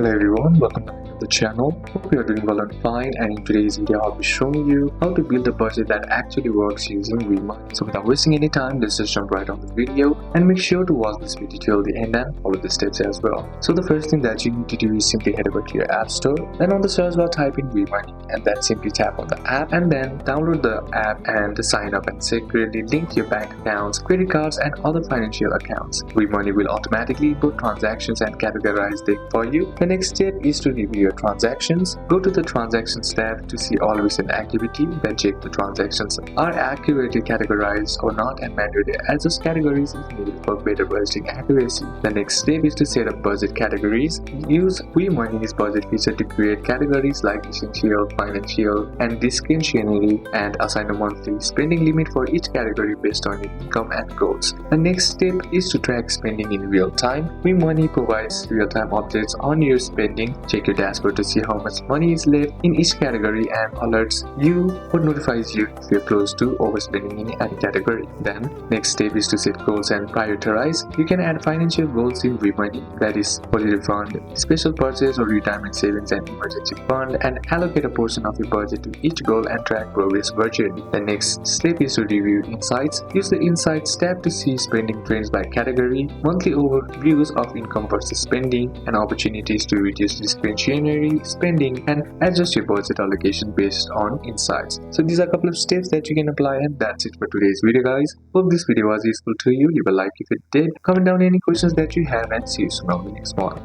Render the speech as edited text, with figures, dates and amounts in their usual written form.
Hello everyone, welcome back to the channel. Hope you are doing well and fine, and in today's video I'll be showing you how to build a budget that actually works using WeMoney. So without wasting any time, let's just jump right on the video and make sure to watch this video till the end and follow the steps as well. So the first thing that you need to do is simply head over to your app store, then on the search bar type in WeMoney and then simply tap on the app and then download the app and sign up and securely link your bank accounts, credit cards and other financial accounts. WeMoney will automatically import transactions and categorize them for you. The next step is to review your transactions. Go to the Transactions tab to see all recent activity, then check the transactions are accurately categorized or not and manually adjust categories if needed for better budgeting accuracy. The next step is to set up budget categories. Use WeMoney's budget feature to create categories like essential, financial, and discretionary and assign a monthly spending limit for each category based on your income and goals. The next step is to track spending in real time. WeMoney provides real-time updates on your spending. Check your dashboard to see how much money is left in each category and alerts you or notifies you if you're close to overspending in any category. Then next step is to set goals and prioritize. You can add financial goals in WeMoney, that is holiday fund, special purchase or retirement savings and emergency fund, and allocate a portion of your budget to each goal and track progress virtually. The next step is to review insights. Use the Insights tab to see spending trends by category, monthly overviews of income versus spending, and opportunities to reduce discretionary spending and adjust your budget allocation based on insights. So these are a couple of steps that you can apply, and that's it for today's video, guys. Hope this video was useful to you. Leave a like if it did, comment down any questions that you have, and see you soon on the next one.